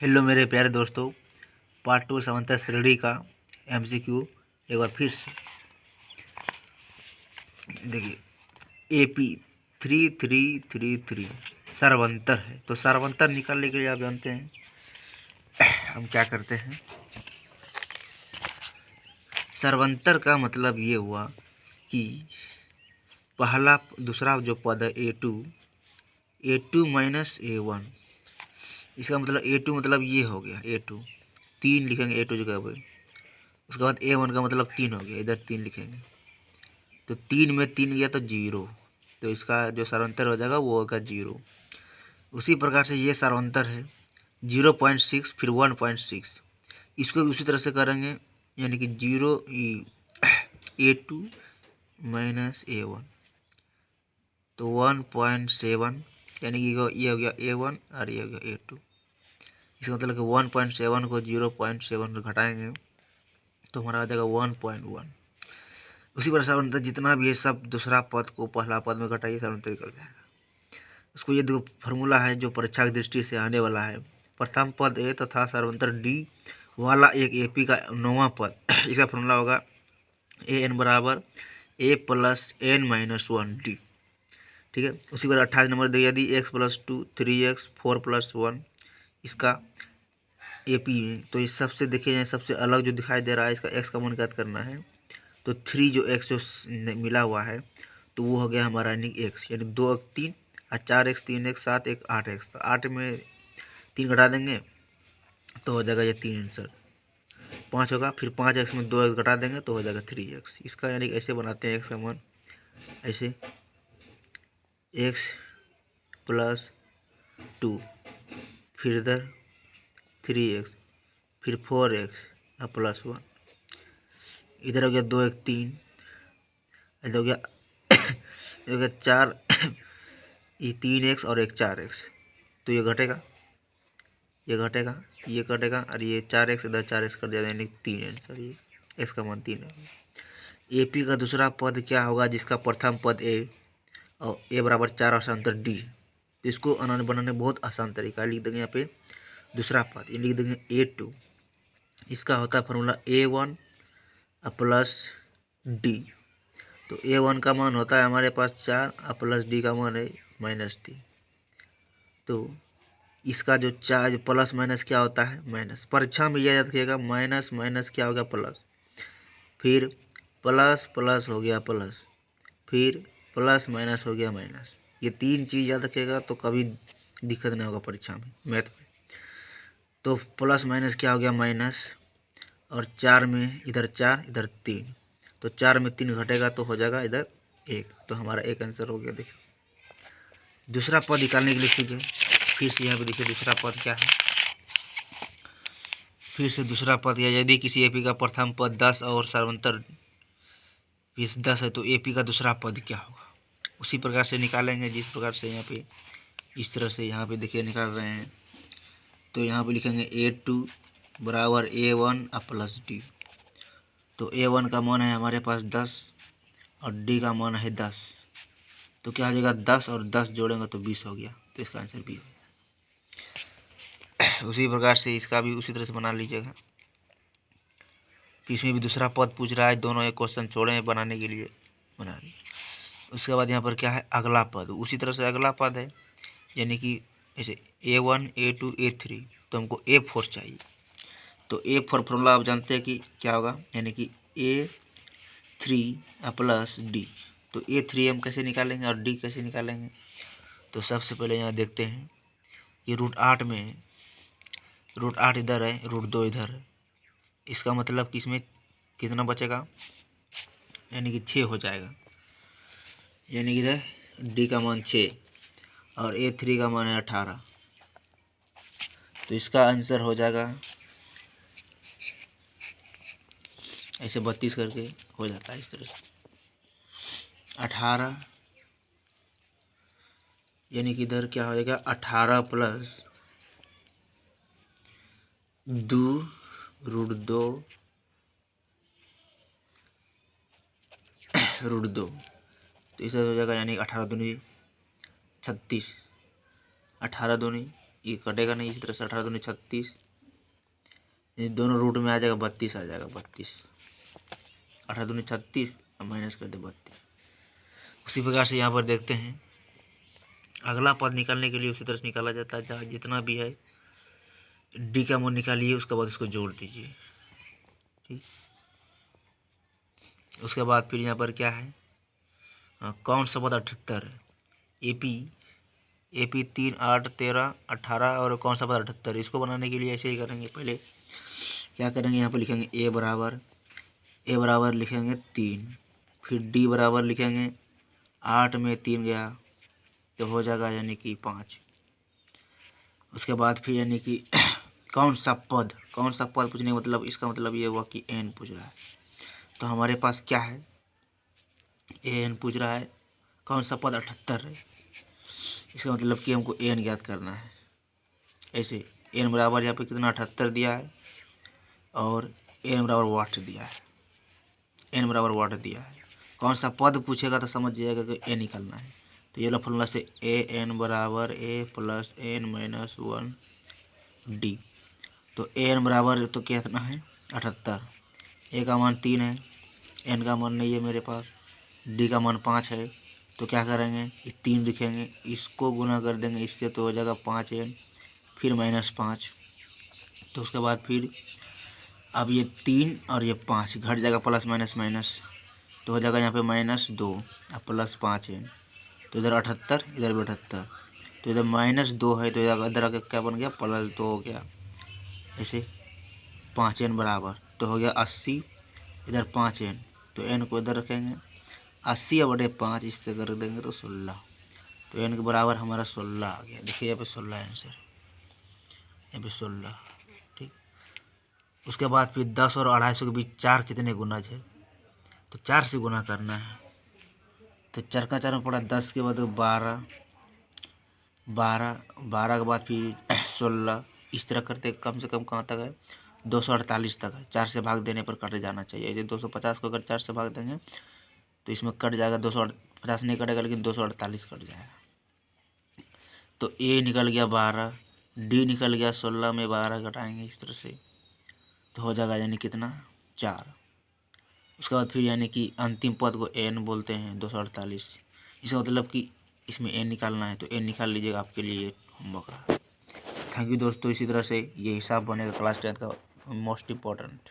Hello मेरे प्यारे दोस्तों, पार्ट 2 समांतर श्रेणी का एमसीक्यू एक बार फिर से देखिए। एपी 3333 सर्वंतर है। तो सर्वंतर निकालने के लिए आप जानते हैं हम क्या करते हैं। सर्वंतर का मतलब ये हुआ कि पहला दूसरा जो पद है ए टू माइनस A1, इसका मतलब A2 मतलब ये हो गया A2, 3 लिखेंगे A2 जगह पर। उसके बाद A1 का मतलब 3 हो गया, इधर 3 लिखेंगे। तो 3 में 3 गया तो 0, तो इसका जो सर्वंतर हो जाएगा वो होगा 0। उसी प्रकार से ये सर्वंतर है 0.6 फिर 1.6, इसको भी उसी तरह से करेंगे, यानी कि 0 A2 माइनस A1 तो 1.7, यानी कि ये हो गया A1 और ये हो गया A2। इसका मतलब कि 1.7 को 0.7 से घटाएंगे तो हमारा आ जाएगा 1.1। उसी प्रकार सर्वंतर जितना भी है सब दूसरा पद को पहला पद में घटाइए, सर्वंतर निकल जाएगा। उसको ये देखो फॉर्मूला है जो परीक्षा की दृष्टि से आने वाला है। प्रथम पद ए तथा सर्वंतर डी वाला एक एपी का नौवां पद, इसका फॉर्मूला होगा ए एन बराबर ए प्लस एन माइनस 1 डी। ठीक है। उसी पर 28 नंबर देखिए, यदि x प्लस 2 3x 4 प्लस 1 इसका एपी है, तो इस सबसे देखिए सबसे अलग जो दिखाई दे रहा है इसका x का मान ज्ञात करना है। तो 3 जो x जो मिला हुआ है तो वो हो गया हमारा यानी x, यानी 2 3 और 4x 3x 7x 8x। तो 8 में 3 घटा देंगे तो हो जाएगा ये 3 आंसर 5 होगा। फिर 5x में 2x घटा देंगे तो हो जाएगा 3x। इसका यानी कि ऐसे बनाते हैं x का मान, ऐसे x प्लस 2 फिर इधर 3x फिर 4x और प्लस 1, इधर हो गया 2 1 3, इधर हो गया इधर हो गया 4 ये 3x और एक 4x, तो ये घटेगा ये घटेगा ये कटेगा और ये 4x इधर 4x कर दिया, यानी 3 आंसर। ये x का मान 3 है। एपी का दूसरा पद क्या होगा जिसका प्रथम पद ए और ए बराबर 4 और सर्वंतर डी। तो इसको अनन्य बनाने बहुत आसान तरीका लिख देंगे यहाँ पे दूसरा पद, ये लिख देंगे A2। इसका होता है फॉर्मूला A1 प्लस डी। तो A1 का मान होता है हमारे पास 4 और प्लस डी का मान है -3। तो इसका जो चार्ज प्लस माइनस क्या होता है माइनस, परीक्षा में यह याद रखिएगा माइनस माइनस क्या हो गया प्लस, फिर प्लस प्लस हो गया प्लस, फिर प्लस माइनस हो गया माइनस। ये 3 चीज़ याद रखिएगा तो कभी दिक्कत नहीं होगा परीक्षा में मैथ में। तो प्लस माइनस क्या हो गया माइनस, और 4 में इधर 4 इधर 3, तो 4 में 3 घटेगा तो हो जाएगा इधर 1, तो हमारा एक आंसर हो गया। देखिए दूसरा पद निकालने के लिए सीखे, फिर से यहाँ पे देखिए दूसरा पद क्या है। फिर से दूसरा पद या यदि किसी एपी का प्रथम पद 10 और सर्वंतर 10 है तो एपी का दूसरा पद क्या होगा, उसी प्रकार से निकालेंगे जिस प्रकार से यहाँ पे इस तरह से यहाँ पे देखिए निकाल रहे हैं। तो यहाँ पे लिखेंगे A2 बराबर A1 प्लस डी। तो A1 का मान है हमारे पास 10 और डी का मान है 10, तो क्या हो जाएगा 10 और 10 जोड़ेंगे तो 20 हो गया, तो इसका आंसर बी हो गया। उसी प्रकार से इसका भी उसी तरह से बना लीजिएगा। इसमें भी दूसरा पद पूछ रहा है, दोनों एक क्वेश्चन छोड़े हैं बनाने के लिए, बना ली। उसके बाद यहाँ पर क्या है अगला पद, उसी तरह से अगला पद है, यानी कि ऐसे A1 A2 A3, तो हमको A4 चाहिए। तो A4 फॉर्मूला आप जानते हैं कि क्या होगा, यानी कि A3 प्लस डी। तो A3 हम कैसे निकालेंगे और डी कैसे निकालेंगे। तो सबसे पहले यहाँ देखते हैं कि √8 में √8 इधर है, √2 इधर है, इसका मतलब कि इसमें कितना बचेगा, यानी कि 6 हो जाएगा, यानी कि इधर डी का मान 6 और A3 का मान है 18। तो इसका आंसर हो जाएगा ऐसे 32 करके हो जाता है इस तरह से 18, यानी कि इधर क्या हो जाएगा 18 प्लस 2 √2 √2, तो इस तरह हो जाएगा, यानी 18 दूनी 36, 18 दूनी ये कटेगा नहीं। इसी तरह से 18 दूनी 36, दोनों रूट में आ जाएगा 32 आ जाएगा 32। 18 दूनी 36 और माइनस कर दे 32। उसी प्रकार से यहाँ पर देखते हैं अगला पद निकालने के लिए उसी तरह से निकाला जाता है। जहाँ जितना भी है डी का मान निकालिए, उसके बाद इसको जोड़ दीजिए। ठीक, उसके बाद फिर यहाँ पर क्या है, कौन सा पद 78 है, AP 3 8 13 18 और कौन सा पद 78। इसको बनाने के लिए ऐसे ही करेंगे। पहले क्या करेंगे, यहाँ पर लिखेंगे ए बराबर लिखेंगे 3, फिर डी बराबर लिखेंगे 8 में 3 गया तो हो जाएगा यानी कि 5। उसके बाद फिर यानी कि कौन सा पद पूछने मतलब इसका मतलब ये हुआ कि एन पूछ रहा है। तो हमारे पास क्या है, एन पूछ रहा है, कौन सा पद 78 है। इसका मतलब कि हमको एन ज्ञात करना है। ऐसे एन बराबर यहाँ पे कितना 78 दिया है और एन बराबर वाट दिया है। एन बराबर वाट दिया है। कौन सा पद पूछेगा तो समझ जाएगा कि ए निकालना है। तो ये लो फॉर्मूला से ए एन बराबर ए प्लस एन माइनस 1 डी। तो ए एन बराबर तो कितना है 78। ए का मान 3 है, एन का मान नहीं है मेरे पास, डी का मान 5 है। तो क्या करेंगे, ये 3 लिखेंगे, इसको गुना कर देंगे इससे तो हो जाएगा 5 एन, फिर -5। तो उसके बाद फिर अब ये 3 और ये 5 घट जाएगा, प्लस माइनस माइनस तो हो जाएगा यहाँ पे -2 और प्लस 5 एन। तो इधर 78 इधर भी 78, तो इधर -2 है तो इधर आके क्या बन गया +2 हो गया। ऐसे 5 एन बराबर तो हो गया 80, इधर 5 एन तो एन को इधर रखेंगे 80 बटे 5 इससे कर देंगे तो 16। तो एन के बराबर हमारा 16 आ गया। देखिए यहाँ पे 16 आंसर, यहाँ पे 16। ठीक, उसके बाद फिर 10 और 250 के बीच 4 कितने गुना है, तो 4 से गुना करना है। तो 4 का 4 में पड़ा 10 के बाद 12 के बाद फिर 16। इस तरह करते कम से कम कहाँ तक है 248 तक है। 4 से भाग देने पर कट जाना चाहिए। जैसे 250 को अगर 4 से भाग देंगे तो इसमें कट जाएगा, 250 नहीं कटेगा लेकिन 248 कट जाएगा। तो ए निकल गया 12, डी निकल गया 16 में 12 घटाएंगे इस तरह से तो हो जाएगा यानी कितना 4। उसके बाद फिर यानी कि अंतिम पद को एन बोलते हैं 248। इसका मतलब कि इसमें एन निकालना है तो एन निकाल लीजिएगा, आपके लिए ये होमवर्क रहा। थैंक यू दोस्तों। इसी तरह से ये हिसाब बनेगा क्लास 10 का मोस्ट इम्पोर्टेंट।